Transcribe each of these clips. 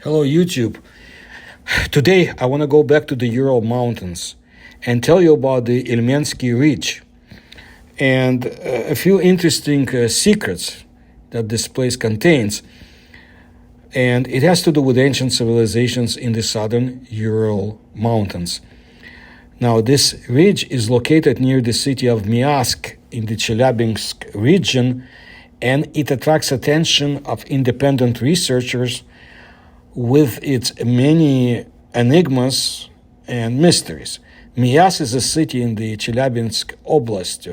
Hello, YouTube. Today, I want to go back to the Ural Mountains and tell you about the Ilmensky Ridge and a few interesting secrets that this place contains. And it has to do with ancient civilizations in the southern Ural Mountains. Now, this ridge is located near the city of Miask in the Chelyabinsk region, and it attracts attention of independent researchers with its many enigmas and mysteries. Mias is a city in the Chelyabinsk Oblast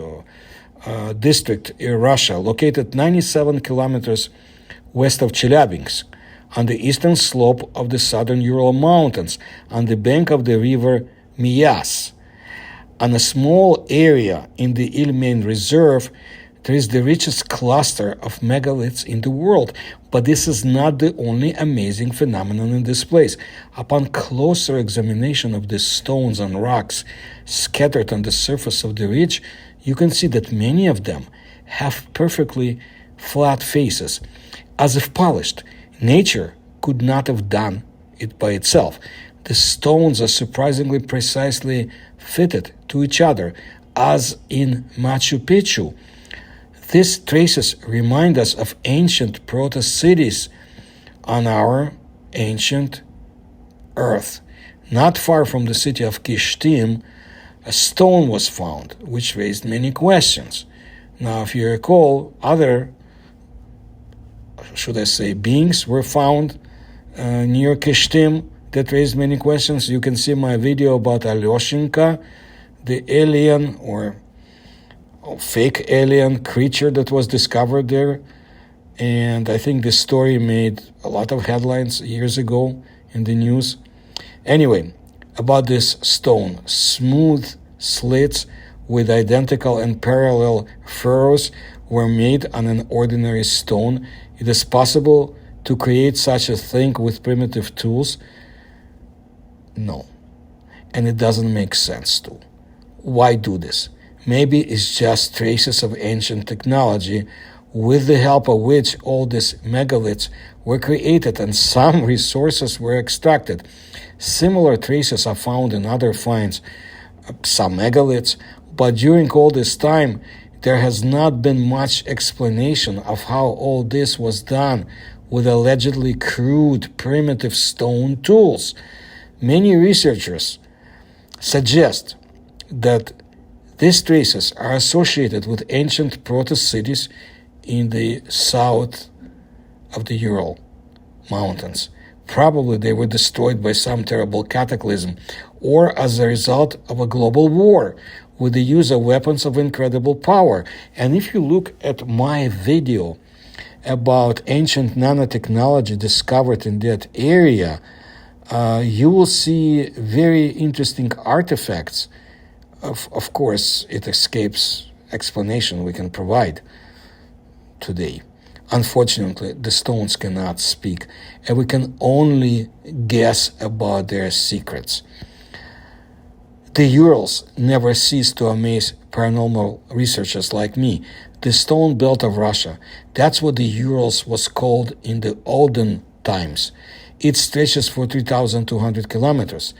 district in Russia, located 97 kilometers west of Chelyabinsk, on the eastern slope of the southern Ural Mountains, on the bank of the river Mias. On a small area in the Ilmen Reserve, there is the richest cluster of megaliths in the world, but this is not the only amazing phenomenon in this place. Upon closer examination of the stones and rocks scattered on the surface of the ridge, you can see that many of them have perfectly flat faces, as if polished. Nature could not have done it by itself. The stones are surprisingly precisely fitted to each other, as in Machu Picchu. These traces remind us of ancient proto-cities on our ancient Earth. Not far from the city of Kishtim, a stone was found, which raised many questions. Now, if you recall, other, beings were found near Kishtim that raised many questions. You can see my video about Alyoshenka, the alien or fake alien creature that was discovered there. And I think this story made a lot of headlines years ago in the news. Anyway, about this stone, smooth slits with identical and parallel furrows were made on an ordinary stone. It is possible to create such a thing with primitive tools? No. And it doesn't make sense to. Why do this? Maybe it's just traces of ancient technology with the help of which all these megaliths were created and some resources were extracted. Similar traces are found in other finds, some megaliths, but during all this time, there has not been much explanation of how all this was done with allegedly crude, primitive stone tools. Many researchers suggest that these traces are associated with ancient proto-cities in the south of the Ural Mountains. Probably they were destroyed by some terrible cataclysm or as a result of a global war with the use of weapons of incredible power. And if you look at my video about ancient nanotechnology discovered in that area, you will see very interesting artifacts. Of course, it escapes explanation we can provide today. Unfortunately, the stones cannot speak, and we can only guess about their secrets. The Urals never cease to amaze paranormal researchers like me. The stone belt of Russia, that's what the Urals was called in the olden times. It stretches for 3,200 kilometers.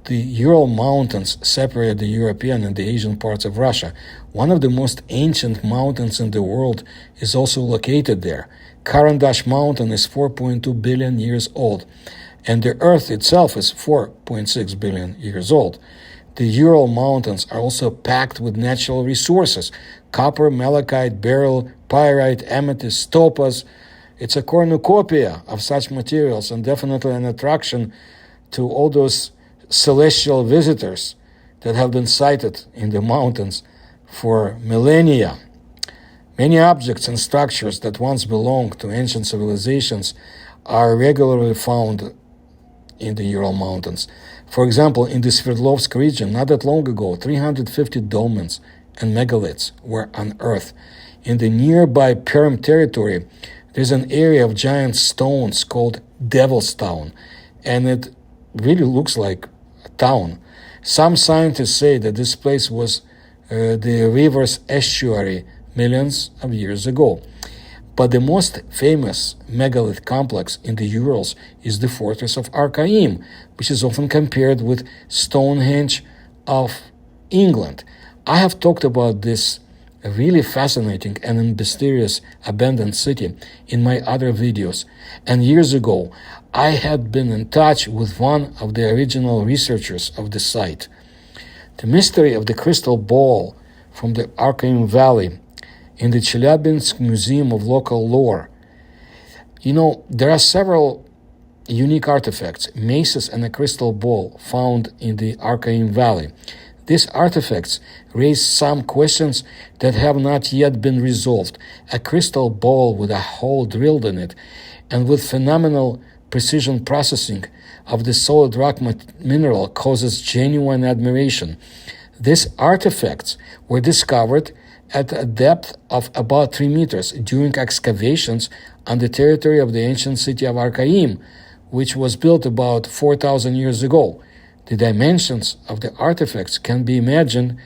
The Ural Mountains separate the European and the Asian parts of Russia. One of the most ancient mountains in the world is also located there. Karandash Mountain is 4.2 billion years old, and the Earth itself is 4.6 billion years old. The Ural Mountains are also packed with natural resources: copper, malachite, beryl, pyrite, amethyst, topaz. It's a cornucopia of such materials and definitely an attraction to all those celestial visitors that have been sighted in the mountains for millennia. Many objects and structures that once belonged to ancient civilizations are regularly found in the Ural Mountains. For example, in the Sverdlovsk region, not that long ago, 350 dolmens and megaliths were unearthed. In the nearby Perm territory, there's an area of giant stones called Devil's Town, and it really looks like a town. Some scientists say that this place was the river's estuary millions of years ago. But the most famous megalith complex in the Urals is the fortress of Archaim, which is often compared with Stonehenge of England. I have talked about this really fascinating and mysterious abandoned city in my other videos, and years ago I had been in touch with one of the original researchers of the site. The mystery of the crystal ball from the Archaim Valley in the Chelyabinsk Museum of Local Lore. There are several unique artifacts, maces and a crystal ball found in the Archaim Valley. These artifacts raise some questions that have not yet been resolved. A crystal ball with a hole drilled in it and with phenomenal precision processing of the solid rock mineral causes genuine admiration. These artifacts were discovered at a depth of about 3 meters during excavations on the territory of the ancient city of Archaim, which was built about 4,000 years ago. The dimensions of the artifacts can be imagined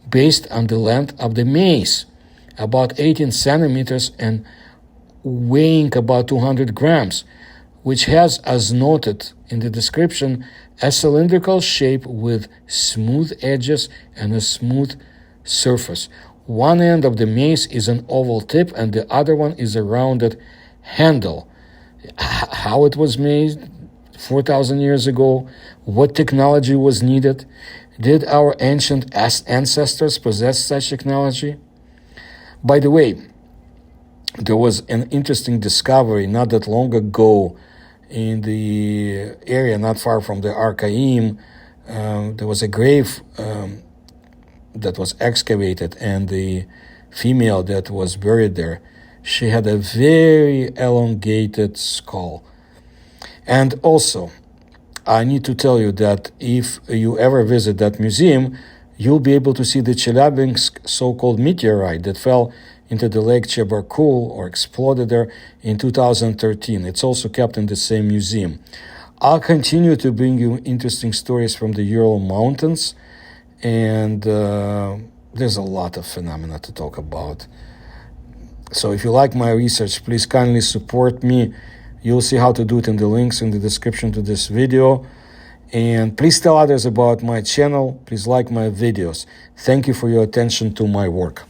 based on the length of the mace, about 18 centimeters and weighing about 200 grams, which has, as noted in the description, a cylindrical shape with smooth edges and a smooth surface. One end of the mace is an oval tip and the other one is a rounded handle. How it was made 4,000 years ago, what technology was needed, did our ancient ancestors possess such technology? By the way, there was an interesting discovery not that long ago in the area not far from the Archaim. There was a grave that was excavated, and the female that was buried there, she had a very elongated skull. And also, I need to tell you that if you ever visit that museum, you'll be able to see the Chelyabinsk so-called meteorite that fell into the lake Chebarkul or exploded there in 2013. It's also kept in the same museum. I'll continue to bring you interesting stories from the Ural Mountains, and there's a lot of phenomena to talk about. So if you like my research, please kindly support me. You'll see how to do it in the links in the description to this video. And please tell others about my channel. Please like my videos. Thank you for your attention to my work.